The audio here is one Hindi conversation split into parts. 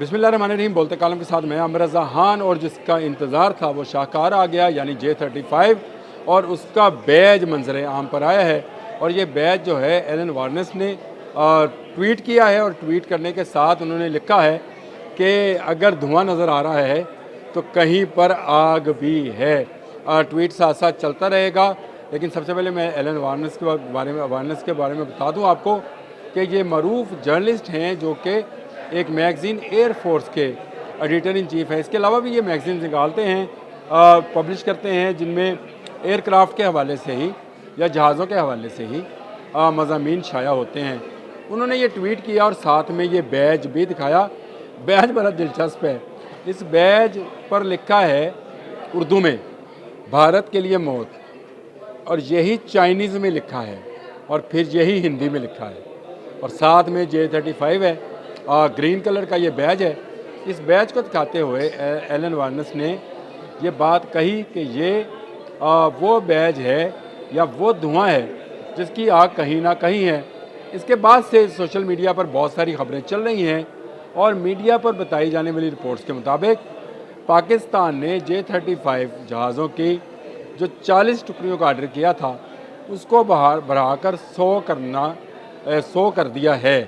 बिस्मिल्लाहिर्रहमानिर्रहीम। बोलते कालम के साथ मैं आमिर रज़ा खान, और जिसका इंतज़ार था वो शाहकार आ गया, यानी J35, और उसका बैज मंजर आम पर आया है। और ये बैज जो है एलन वार्नेस ने ट्वीट किया है, और ट्वीट करने के साथ उन्होंने लिखा है कि अगर धुआं नज़र आ रहा है तो कहीं पर आग भी है। ट्वीट साथ साथ चलता रहेगा, लेकिन सबसे पहले मैं एलन वार्नेस के बारे में बता दूँ आपको कि ये मरूफ जर्नलिस्ट हैं जो कि एक मैगज़ीन एयर फोर्स के एडिटर इन चीफ़ है। इसके अलावा भी ये मैगज़ीन निकालते हैं, पब्लिश करते हैं, जिनमें एयरक्राफ्ट के हवाले से ही या जहाज़ों के हवाले से ही मज़ामीन शाया होते हैं। उन्होंने ये ट्वीट किया और साथ में ये बैज भी दिखाया। बैज बड़ा दिलचस्प है। इस बैज पर लिखा है उर्दू में भारत के लिए मौत, और यही चाइनीज़ में लिखा है, और फिर यही हिंदी में लिखा है, और साथ में J35 है। ग्रीन कलर का ये बैज है। इस बैज को दिखाते हुए एलन वार्नेस ने ये बात कही कि ये वो बैज है या वो धुआं है जिसकी आग कहीं ना कहीं है। इसके बाद से सोशल मीडिया पर बहुत सारी खबरें चल रही हैं, और मीडिया पर बताई जाने वाली रिपोर्ट्स के मुताबिक पाकिस्तान ने J35 जहाज़ों की जो 40 टुकड़ियों का आर्डर किया था उसको बढ़ाकर 100 कर दिया है।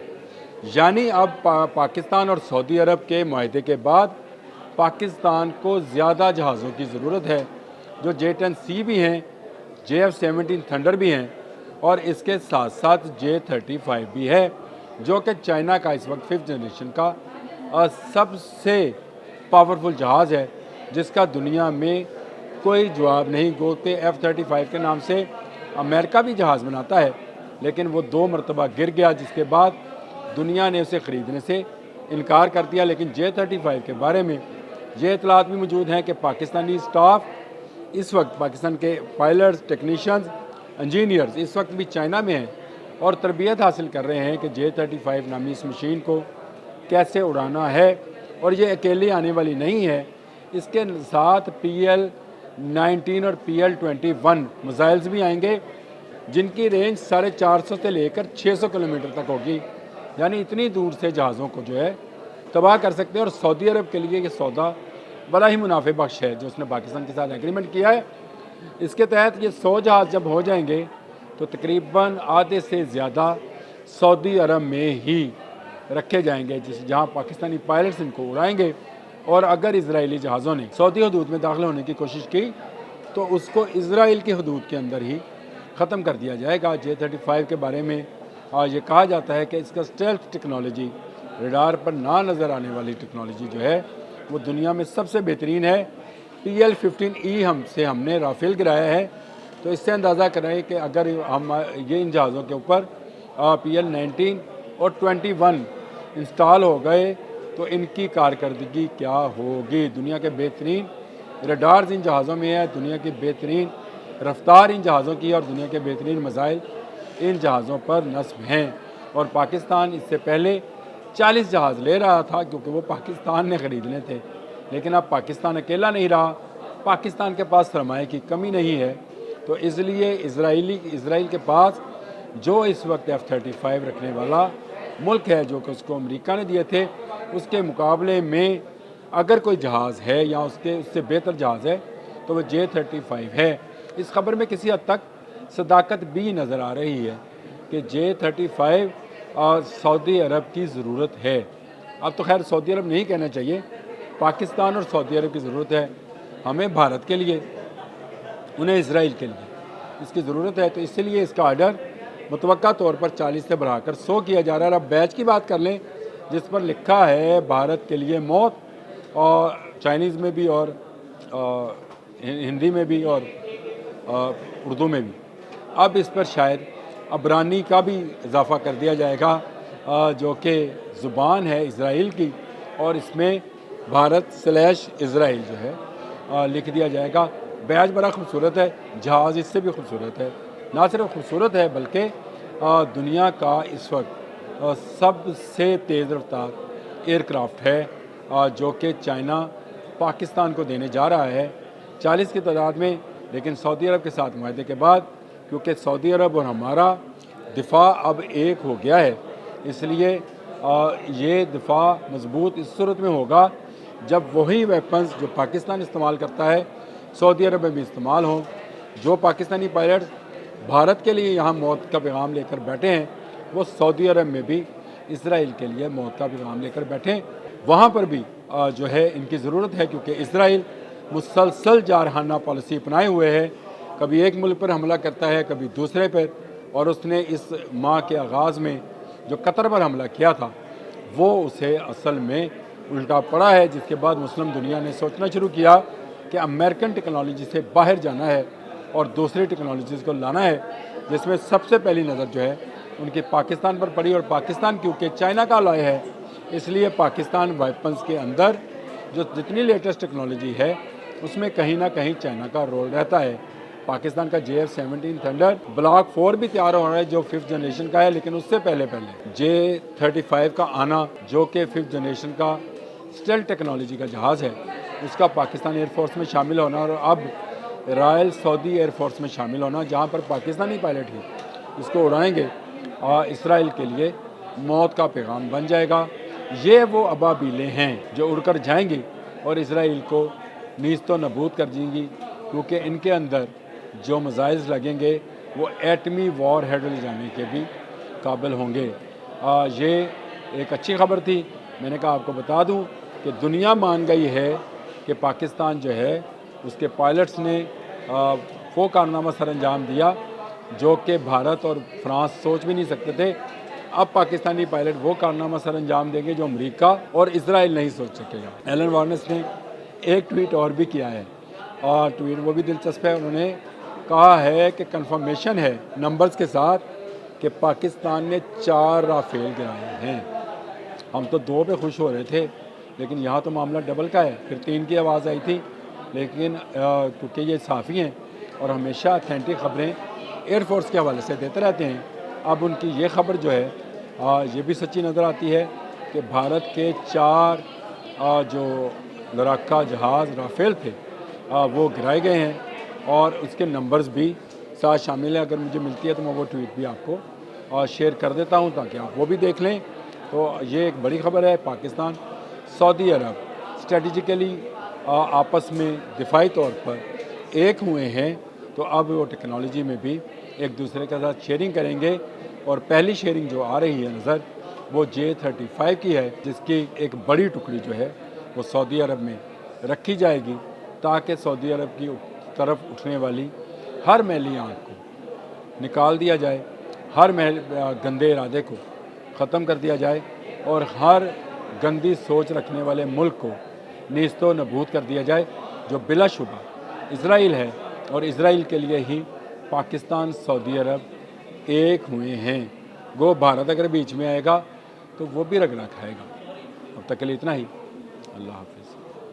यानी अब पाकिस्तान और सऊदी अरब के मुआहदे के बाद पाकिस्तान को ज़्यादा जहाज़ों की ज़रूरत है, जो J10C भी हैं, JF-17 थंडर भी हैं, और इसके साथ साथ J35 भी है, जो कि चाइना का इस वक्त 5th जनरेशन का सबसे पावरफुल जहाज़ है, जिसका दुनिया में कोई जवाब नहीं। गोते F-35 के नाम से अमेरिका भी जहाज़ बनाता है, लेकिन वो 2 मरतबा गिर गया, जिसके बाद दुनिया ने उसे ख़रीदने से इनकार कर दिया। लेकिन J35 के बारे में ये इतलात भी मौजूद हैं कि पाकिस्तानी स्टाफ इस वक्त, पाकिस्तान के पायलट्स, टेक्नीशियंस, इंजीनियर्स इस वक्त भी चाइना में हैं और तरबियत हासिल कर रहे हैं कि J35 नामी इस मशीन को कैसे उड़ाना है। और ये अकेली आने वाली नहीं है, इसके साथ PL-19 और PL-21 मिसाइल्स भी आएंगे, जिनकी रेंज 450 से लेकर 600 किलोमीटर तक होगी। यानी इतनी दूर से जहाज़ों को जो है तबाह कर सकते हैं। और सऊदी अरब के लिए ये सौदा बड़ा ही मुनाफे बख्श है जो उसने पाकिस्तान के साथ एग्रीमेंट किया है। इसके तहत ये 100 जहाज़ जब हो जाएंगे तो तकरीबन आधे से ज़्यादा सऊदी अरब में ही रखे जाएंगे, जहाँ पाकिस्तानी पायलट्स इनको उड़ाएंगे। और अगर इजरायली जहाज़ों ने सऊदी हदूद में दाखिल होने की कोशिश की तो उसको इसराइल की हदूद के अंदर ही ख़त्म कर दिया जाएगा। J35 के बारे में ये कहा जाता है कि इसका स्टेल्थ टेक्नोलॉजी, रडार पर ना नज़र आने वाली टेक्नोलॉजी जो है वो दुनिया में सबसे बेहतरीन है। PL-15E हमने राफेल गिराया है, तो इससे अंदाज़ा करें कि अगर हम ये इन जहाज़ों के ऊपर PL-19 और 21 इंस्टॉल हो गए तो इनकी कारकर्दगी क्या होगी। दुनिया के बेहतरीन रडार्स इन जहाज़ों में है, दुनिया की बेहतरीन रफ्तार इन जहाज़ों की, और दुनिया के बेहतरीन मिसाइल इन जहाज़ों पर नस्ब हैं। और पाकिस्तान इससे पहले 40 जहाज़ ले रहा था क्योंकि वो पाकिस्तान ने ख़रीदने थे, लेकिन अब पाकिस्तान अकेला नहीं रहा, पाकिस्तान के पास सरमाए की कमी नहीं है। तो इसलिए इसराइल के पास जो इस वक्त F-35 रखने वाला मुल्क है, जो कि उसको अमेरिका ने दिए थे, उसके मुकाबले में अगर कोई जहाज़ है या उससे बेहतर जहाज़ है तो वह J35 है। इस खबर में किसी हद तक सदाकत भी नज़र आ रही है कि J35 सऊदी अरब की ज़रूरत है। अब तो खैर सऊदी अरब नहीं कहना चाहिए, पाकिस्तान और सऊदी अरब की ज़रूरत है। हमें भारत के लिए, उन्हें इसराइल के लिए इसकी ज़रूरत है। तो इसलिए इसका आर्डर मुतवक्का तौर पर 40 से बढ़ाकर 100 किया जा रहा है। अब बैच की बात कर लें, जिस पर लिखा है भारत के लिए मौत, और चाइनीज़ में भी और हिंदी में भी और उर्दू में भी। अब इस पर शायद अबरानी का भी इजाफ़ा कर दिया जाएगा, जो कि ज़ुबान है इसराइल की, और इसमें भारत/इज़राइल जो है लिख दिया जाएगा। बैज बड़ा खूबसूरत है, जहाज़ इससे भी खूबसूरत है। ना सिर्फ खूबसूरत है बल्कि दुनिया का इस वक्त सबसे तेज़ रफ्तार एयरक्राफ्ट है, जो कि चाइना पाकिस्तान को देने जा रहा है 40 की तादाद में। लेकिन सऊदी अरब के साथ मुआहदे के बाद, क्योंकि सऊदी अरब और हमारा दिफा अब एक हो गया है, इसलिए ये दिफा मजबूत इस सूरत में होगा जब वही वेपन्स जो पाकिस्तान इस्तेमाल करता है सऊदी अरब में भी इस्तेमाल हों। जो पाकिस्तानी पायलट भारत के लिए यहाँ मौत का पैगाम लेकर बैठे हैं वो सऊदी अरब में भी इसराइल के लिए मौत का पैगाम लेकर बैठे। वहाँ पर भी जो है इनकी ज़रूरत है, क्योंकि इसराइल मुसलसल जारहाना पॉलिसी अपनाए हुए है। कभी एक मुल्क पर हमला करता है, कभी दूसरे पर, और उसने इस माह के आगाज़ में जो कतर पर हमला किया था वो उसे असल में उल्टा पड़ा है, जिसके बाद मुस्लिम दुनिया ने सोचना शुरू किया कि अमेरिकन टेक्नोलॉजी से बाहर जाना है और दूसरी टेक्नोलॉजीज़ को लाना है, जिसमें सबसे पहली नज़र जो है उनकी पाकिस्तान पर पड़ी। और पाकिस्तान क्योंकि चाइना का लाया है, इसलिए पाकिस्तान वेपन्स के अंदर जो जितनी लेटेस्ट टेक्नोलॉजी है उसमें कहीं ना कहीं चाइना का रोल रहता है। पाकिस्तान का JF-17 थंडर ब्लॉक 4 भी तैयार हो रहा है जो 5th जनरेशन का है, लेकिन उससे पहले J-35 का आना जो कि 5th जनरेशन का स्टेल्थ टेक्नोलॉजी का जहाज़ है उसका पाकिस्तान एयरफोर्स में शामिल होना, और अब रॉयल सऊदी एयरफोर्स में शामिल होना जहाँ पर पाकिस्तानी पायलट ही इसको उड़ाएंगे, और इसराइल के लिए मौत का पैगाम बन जाएगा। ये वो अबाबीलें हैं जो उड़कर जाएंगी और इसराइल को नीस्तो नबूद कर देंगी, क्योंकि इनके अंदर जो मजाइज लगेंगे वो एटमी वॉर हेड ले जाने के भी काबिल होंगे। ये एक अच्छी खबर थी। मैंने कहा आपको बता दूं कि दुनिया मान गई है कि पाकिस्तान जो है उसके पायलट्स ने वो कारनामा सर अंजाम दिया जो कि भारत और फ्रांस सोच भी नहीं सकते थे। अब पाकिस्तानी पायलट वो कारनामा सर अंजाम देंगे जो अमेरिका और इसराइल नहीं सोच सकेगा। एलन वार्नेस ने एक ट्वीट और भी किया है, और ट्वीट वो भी दिलचस्प है। उन्होंने कहा है कि कंफर्मेशन है नंबर्स के साथ कि पाकिस्तान ने 4 राफेल गिराए हैं। हम तो 2 पे खुश हो रहे थे, लेकिन यहाँ तो मामला डबल का है। फिर 3 की आवाज़ आई थी, लेकिन क्योंकि ये साफ़ी हैं और हमेशा अथेंटिक खबरें एयरफोर्स के हवाले से देते रहते हैं, अब उनकी ये खबर जो है ये भी सच्ची नज़र आती है कि भारत के 4 जो लड़ाका जहाज़ राफेल थे वो गिराए गए हैं, और उसके नंबर्स भी साथ शामिल हैं। अगर मुझे मिलती है तो मैं वो ट्वीट भी आपको शेयर कर देता हूं ताकि आप वो भी देख लें। तो ये एक बड़ी खबर है। पाकिस्तान सऊदी अरब स्ट्रेटजिकली आपस में दिफाई तौर पर एक हुए हैं, तो अब वो टेक्नोलॉजी में भी एक दूसरे के साथ शेयरिंग करेंगे। और पहली शेयरिंग जो आ रही है नज़र वो J-35 की है, जिसकी एक बड़ी टुकड़ी जो है वो सऊदी अरब में रखी जाएगी, ताकि सऊदी अरब की तरफ उठने वाली हर मैली आंख को निकाल दिया जाए, हर गंदे इरादे को ख़त्म कर दिया जाए, और हर गंदी सोच रखने वाले मुल्क को नीस्तो नबूद कर दिया जाए, जो बिलाशुबा इसराइल है। और इसराइल के लिए ही पाकिस्तान सऊदी अरब एक हुए हैं। वो भारत अगर बीच में आएगा तो वो भी रगड़ा खाएगा। अब तक के लिए इतना ही। अल्लाह हाफ़िज़।